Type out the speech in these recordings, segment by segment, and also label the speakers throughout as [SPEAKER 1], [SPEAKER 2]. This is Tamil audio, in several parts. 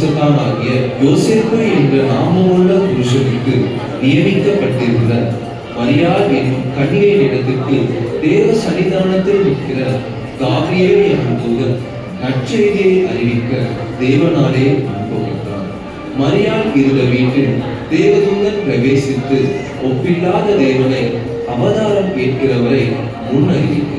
[SPEAKER 1] வம்சத்தானாகிய யோசேப்பு என்ற நாமமுள்ள புருஷனுக்கு நியமிக்கப்பட்டிருந்த மரியாள் என்னும் கன்னிகையின் இடத்திற்கு தேவ சன்னிதானத்தில் நிற்கிற காபிரியேல் என்னும் தூதன் நற்செய்தியை அறிவிக்க தேவனாலே அனுப்பப்பட்டார். மரியாள் இருந்த வீட்டில் தேவதூதன் பிரவேசித்து ஒப்பில்லாத தேவனை அவதாரம் கேட்கிறவரை முன்னறிவிக்கிறார்.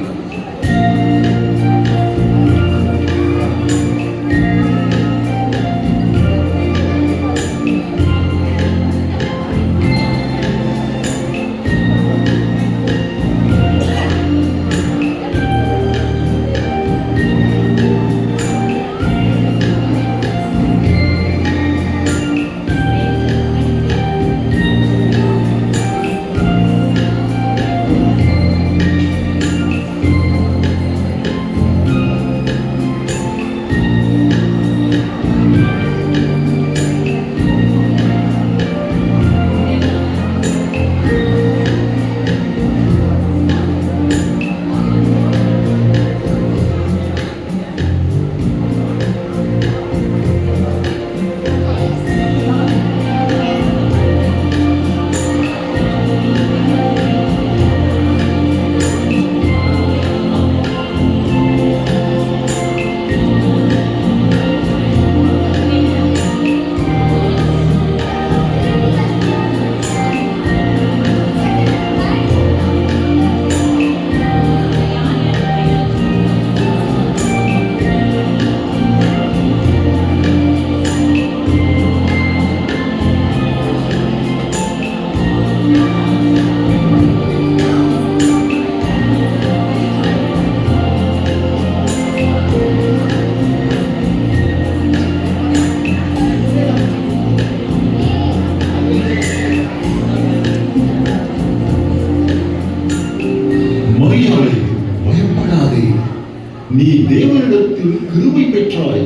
[SPEAKER 2] நீ தேவனிடத்தில் கிருபை பெற்றாய்.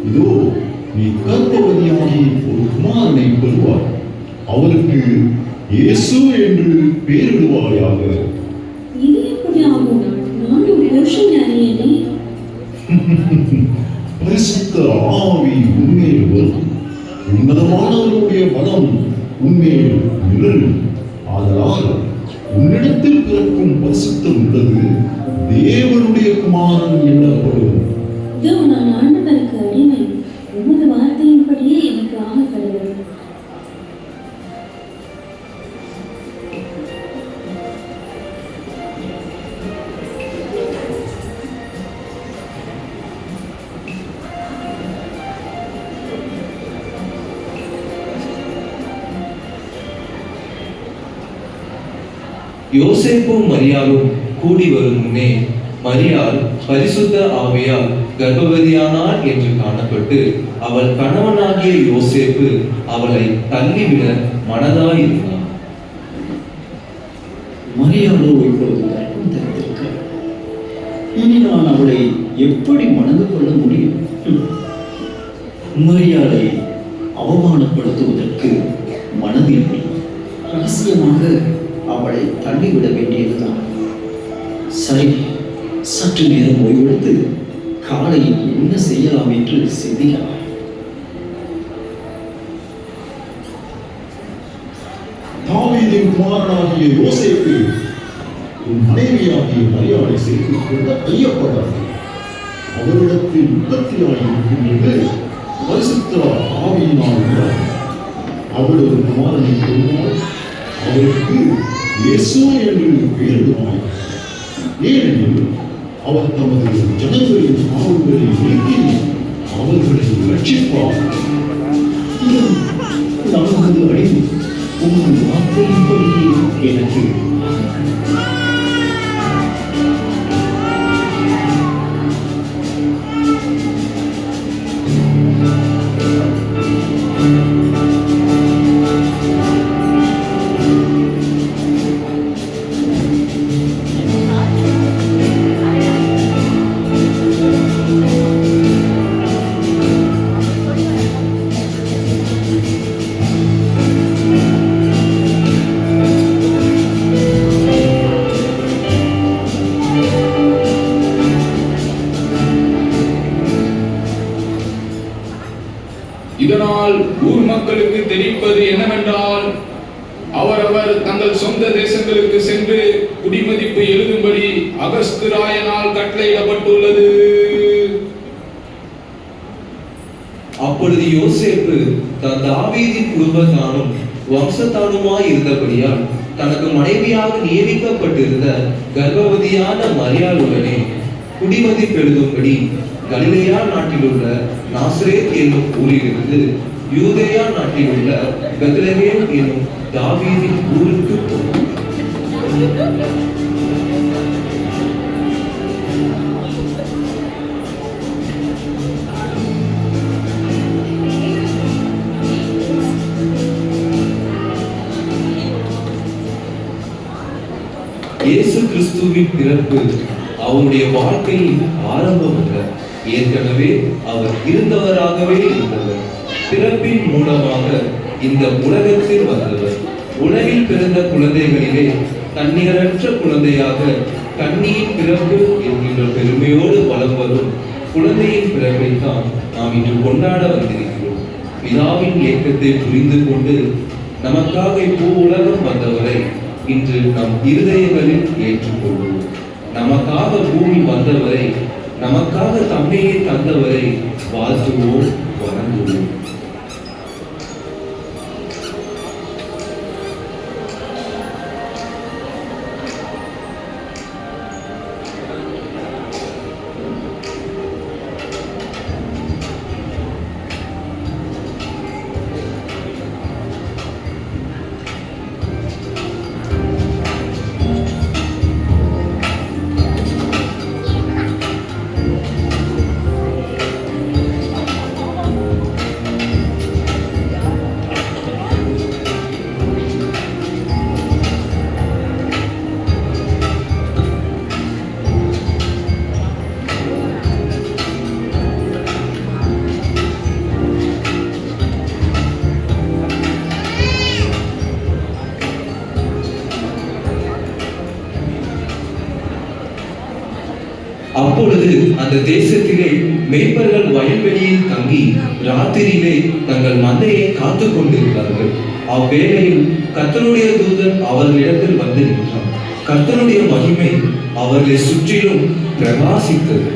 [SPEAKER 2] இதோ நீ கர்ப்பவதியாகி ஒரு குமாரனை பெறுவாய். அவருக்கு இயேசு என்று பெயரிடுவாயாக.
[SPEAKER 3] இது எப்படி ஆகும்? நான் ஒரு புருஷன் அறியேனே.
[SPEAKER 2] பரிசுத்த ஆவி உன்மேல் வரும். உன்னதமானவருடைய பலம் உன்மேல் நிழலும். ஆதலால் உன்னிடத்தில் பிறக்கும் பரிசுத்தம் உள்ளது தேவனுடைய குமாரன் எனப்படும்.
[SPEAKER 3] இதோ நான் ஆண்டவருக்கு அடிமை. உமது வார்த்தையின்படியே எனக்கு ஆக கடவுள்.
[SPEAKER 1] யோசேப்பும் மரியாளும் கூடி வரும் முன்னே மரியாள் பரிசுத்த ஆவியால் கர்ப்பவதியானாள் என்று காணப்பட்டு அவள் கணவனாகிய யோசேப்பு அவளை தள்ளிவிட மனதாயிருந்தார்.
[SPEAKER 4] மரியாளோ இப்பொழுது கர்ப்பம் தரித்திருக்கிறாள். இனி நான் அவளை எப்படி மணந்து கொள்ள முடியும்? மரியாளை அவமானப்படுத்துவதற்கு மனதில்லை. ரகசியமாக அவளை தள்ளிவிட வேண்டியதுதான். சரி, சற்று நேரம் ஓய்வெடுத்து காலையில் என்ன செய்யலாம் என்று சிந்திக்கலாம்.
[SPEAKER 2] தாவீதின் குமாரனாகிய யோசேப்பு உன் மனைவியாகிய மரியாளை சேர்த்துக் கொள்ள ஐயப்படாது. அவரிடத்தில் உற்பத்தியாயிருக்கின்றது பரிசுத்த ஆவியினால் உள்ளார். அவள் ஒரு குமாரனை பெறுவாள். அவருக்கு இயேசு என்று பெயரிடுவாய். ஏனெனில் அவர் தமது ஜனங்களின் பாவங்களை நீக்கி அவர்களை ரட்சிப்பார்.
[SPEAKER 4] நமது அடிமை உங்கள் வார்த்தையின்படியே எனக்கு
[SPEAKER 5] இதனால் ஊர் மக்களுக்கு தெரிவிப்பது என்னவென்றால், அவரவர் தங்கள் சொந்த தேசங்களுக்கு சென்று குடிமதிப்பு எழுதும்படி அகஸ்து ராயனால் கட்டளையிடப்பட்டுள்ளது.
[SPEAKER 1] அப்பொழுது யோசேப்பு தான் தாவீதின் குடும்பத்தானும் வம்சத்தானுமாய் இருந்தபடியால் தனக்கு மனைவியாக நியமிக்கப்பட்டிருந்த கர்ப்பவதியான மரியாளுடனே குடிமதிப்பு எழுதும்படி கலிலேயா நாட்டிலுள்ள நாசரேத் என்னும் ஊரிலிருந்து யூதேயா நாட்டிலுள்ள பெத்லகேம் என்னும் தாவீதின் ஊருக்கு போனார். இயேசு கிறிஸ்துவின் பிறப்பு அவருடைய வாழ்க்கையின் ஆரம்பம் அல்ல. ஏற்கனவே அவர் இருந்தவராகவே இருந்தவர். பிறப்பின் மூலமாக இந்த உலகத்தில் வந்தவர். உலகில் பிறந்த குழந்தைகளிலே தண்ணீரற்ற குழந்தையாக கன்னியின் பிறப்பு என்கின்ற பெருமையோடு வலம் வரும் குழந்தையின் பிறப்பைத்தான் நாம் இன்று கொண்டாட வந்திருக்கிறோம். பிதாவின் இயக்கத்தை புரிந்து கொண்டு நமக்காக இப்போ உலகம் வந்தவரை இன்று நம் இருதயங்களில் ஏற்றுக்கொள்வோம். நமக்காக பூமி வந்தவரை, நமக்காக தம்மையே தந்தவரை வாழ்த்துவோம், வணங்குவோம். அப்பொழுது அந்த தேசத்திலே மேய்ப்பர்கள் வயல்வெளியில் தங்கி ராத்திரியிலே தங்கள் மந்தையை காத்துக் கொண்டிருந்தார்கள். அவ்வேளையில் கர்த்தருடைய தூதன் அவர்களிடத்தில் வந்து நின்றார். கர்த்தருடைய மகிமை அவர்களை சுற்றிலும் பிரகாசித்தது.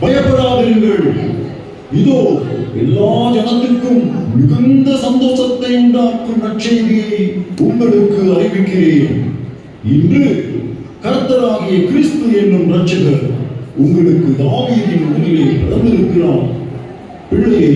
[SPEAKER 2] பயப்படாதீர்கள், இதோ எல்லா ஜனத்துக்கும் மிகுந்த சந்தோஷத்தை உண்டாக்கும் நற்செய்தியை உங்களுக்கு அறிவிக்கிறேன். இன்று கர்த்தராகிய கிறிஸ்து என்னும் இரட்சகர் உங்களுக்கு தாவீதின் ஊரிலே பிறந்திருக்கிறார். பிள்ளையை